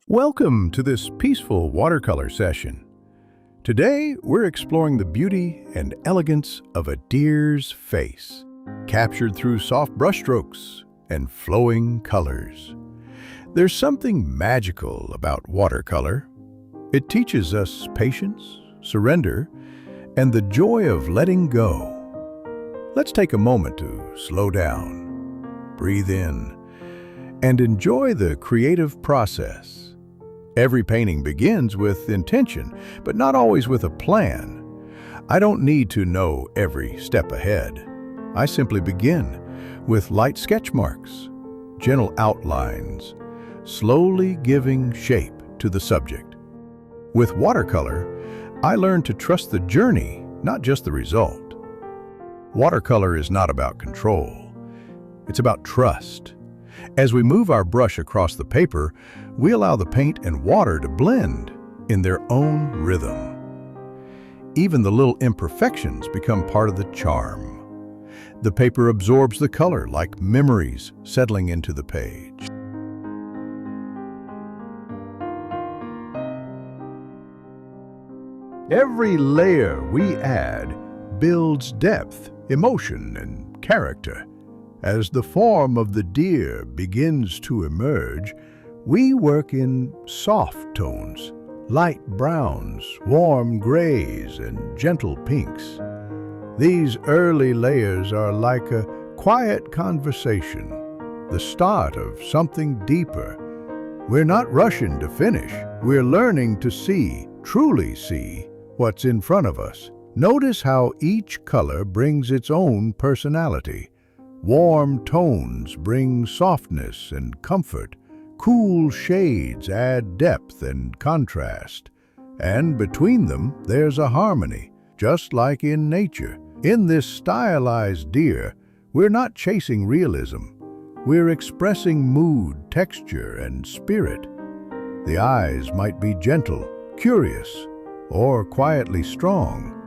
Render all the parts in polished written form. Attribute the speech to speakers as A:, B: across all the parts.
A: Welcome to this peaceful watercolor session. Today, we're exploring the beauty and elegance of a deer's face, captured through soft brushstrokes and flowing colors. There's something magical about watercolor. It teaches us patience, surrender, and the joy of letting go. Let's take a moment to slow down, breathe in, and enjoy the creative process. Every painting begins with intention, but not always with a plan. I don't need to know every step ahead. I simply begin with light sketch marks, gentle outlines, slowly giving shape to the subject. With watercolor, I learn to trust the journey, not just the result. Watercolor is not about control. It's about trust. As we move our brush across the paper, we allow the paint and water to blend in their own rhythm. Even the little imperfections become part of the charm. The paper absorbs the color like memories settling into the page. Every layer we add builds depth, emotion, and character. As the form of the deer begins to emerge, we work in soft tones, light browns, warm grays, and gentle pinks. These early layers are like a quiet conversation, the start of something deeper. We're not rushing to finish. We're learning to see, truly see, what's in front of us. Notice how each color brings its own personality. Warm tones bring softness and comfort. Cool shades add depth and contrast. And between them, there's a harmony, just like in nature. In this stylized deer, we're not chasing realism. We're expressing mood, texture, and spirit. The eyes might be gentle, curious, or quietly strong.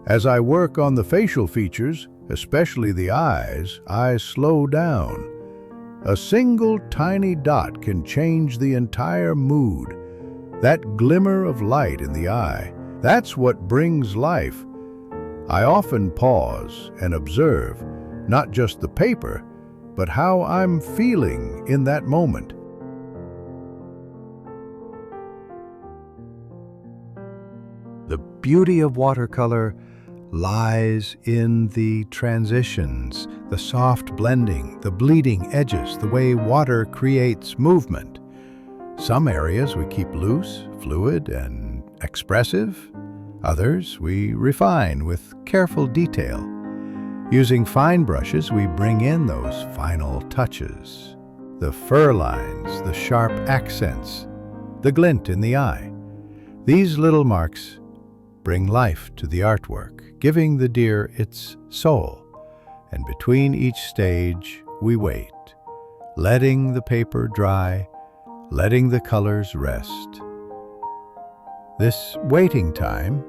A: As I work on the facial features, especially the eyes, I slow down. A single tiny dot can change the entire mood. That glimmer of light in the eye, that's what brings life. I often pause and observe, not just the paper, but how I'm feeling in that moment. The beauty of watercolor lies in the transitions, the soft blending, the bleeding edges, the way water creates movement. Some areas we keep loose, fluid, and expressive. Others we refine with careful detail. Using fine brushes, we bring in those final touches. The fur lines, the sharp accents, the glint in the eye. These little marks bring life to the artwork, giving the deer its soul. And between each stage, we wait, letting the paper dry, letting the colors rest. This waiting time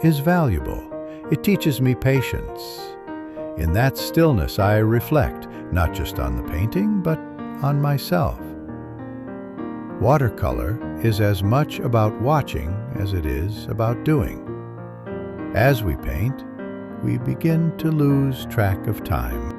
A: is valuable. It teaches me patience. In that stillness, I reflect, not just on the painting, but on myself. Watercolor is as much about watching as it is about doing. As we paint, we begin to lose track of time.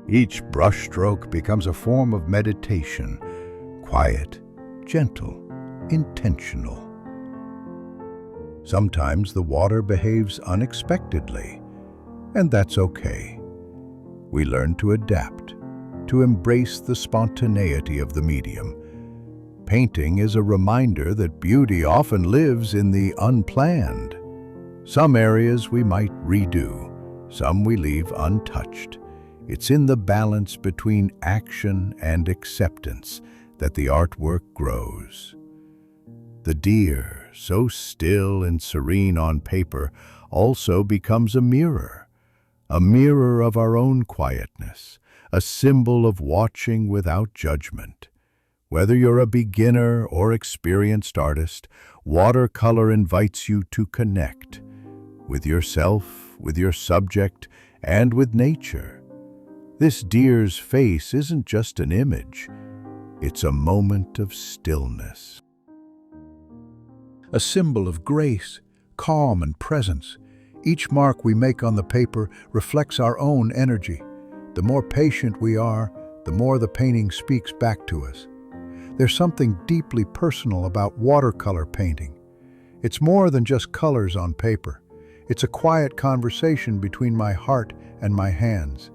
A: Each brushstroke becomes a form of meditation, quiet, gentle, intentional. Sometimes the water behaves unexpectedly, and that's okay. We learn to adapt, to embrace the spontaneity of the medium. Painting is a reminder that beauty often lives in the unplanned. Some areas we might redo, some we leave untouched. It's in the balance between action and acceptance that the artwork grows. The deer, so still and serene on paper, also becomes a mirror of our own quietness, a symbol of watching without judgment. Whether you're a beginner or experienced artist, watercolor invites you to connect with yourself, with your subject, and with nature. This deer's face isn't just an image, it's a moment of stillness. A symbol of grace, calm, and presence. Each mark we make on the paper reflects our own energy. The more patient we are, the more the painting speaks back to us. There's something deeply personal about watercolor painting. It's more than just colors on paper. It's a quiet conversation between my heart and my hands.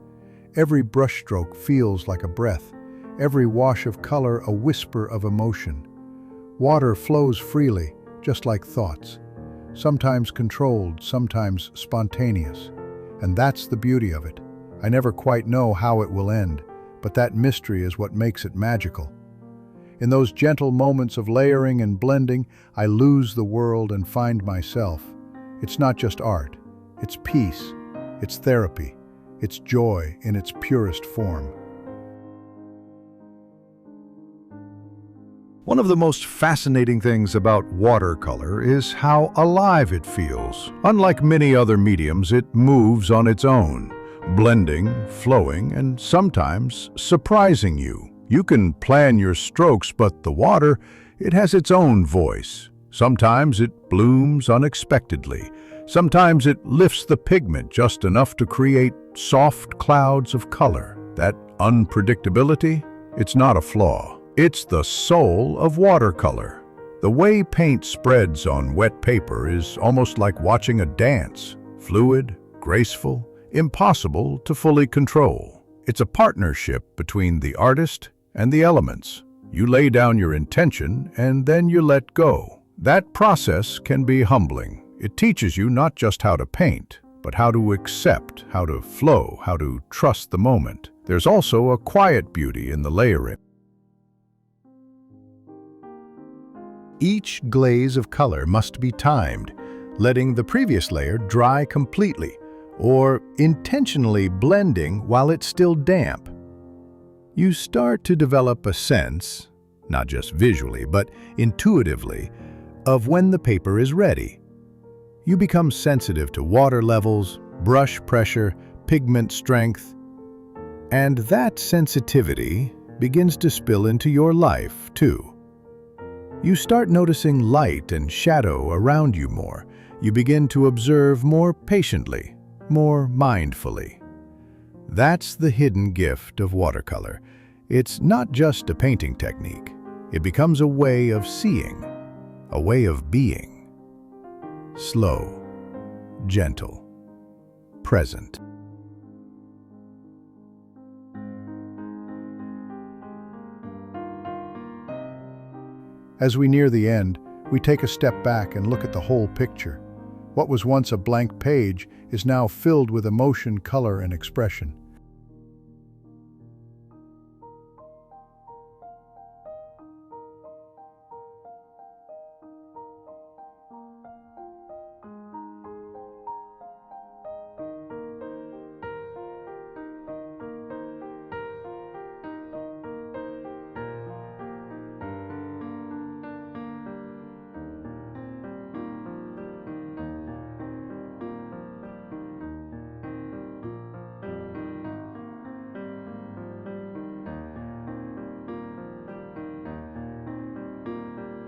A: Every brushstroke feels like a breath, every wash of color a whisper of emotion. Water flows freely, just like thoughts, sometimes controlled, sometimes spontaneous. And that's the beauty of it. I never quite know how it will end, but that mystery is what makes it magical. In those gentle moments of layering and blending, I lose the world and find myself. It's not just art, it's peace, it's therapy, it's joy in its purest form. One of the most fascinating things about watercolor is how alive it feels. Unlike many other mediums, it moves on its own, blending, flowing, and sometimes surprising you. You can plan your strokes, but the water, it has its own voice. Sometimes it blooms unexpectedly. Sometimes it lifts the pigment just enough to create soft clouds of color. That unpredictability, it's not a flaw. It's the soul of watercolor. The way paint spreads on wet paper is almost like watching a dance. Fluid, graceful, impossible to fully control. It's a partnership between the artist and the elements. You lay down your intention and then you let go. That process can be humbling. It teaches you not just how to paint, but how to accept, how to flow, how to trust the moment. There's also a quiet beauty in the layering. Each glaze of color must be timed, letting the previous layer dry completely, or intentionally blending while it's still damp. You start to develop a sense, not just visually, but intuitively, of when the paper is ready. You become sensitive to water levels, brush pressure, pigment strength, and that sensitivity begins to spill into your life, too. You start noticing light and shadow around you more. You begin to observe more patiently, more mindfully. That's the hidden gift of watercolor. It's not just a painting technique. It becomes a way of seeing, a way of being. Slow, gentle, present. As we near the end, we take a step back and look at the whole picture. What was once a blank page is now filled with emotion, color, and expression.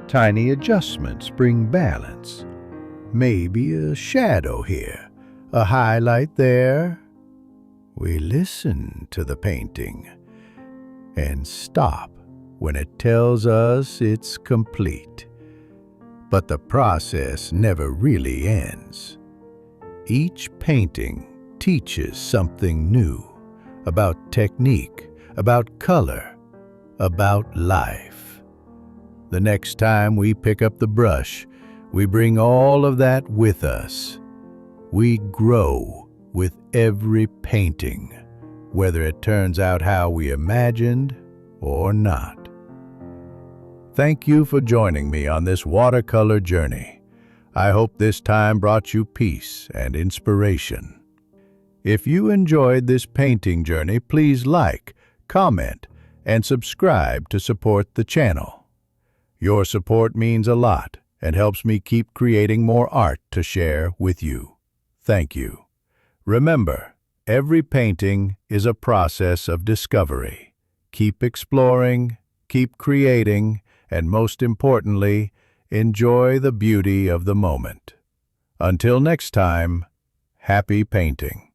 A: Tiny adjustments bring balance. Maybe a shadow here, a highlight there. We listen to the painting and stop when it tells us it's complete. But the process never really ends. Each painting teaches something new about technique, about color, about life. The next time we pick up the brush, we bring all of that with us. We grow with every painting, whether it turns out how we imagined or not. Thank you for joining me on this watercolor journey. I hope this time brought you peace and inspiration. If you enjoyed this painting journey, please like, comment, and subscribe to support the channel. Your support means a lot and helps me keep creating more art to share with you. Thank you. Remember, every painting is a process of discovery. Keep exploring, keep creating, and most importantly, enjoy the beauty of the moment. Until next time, happy painting.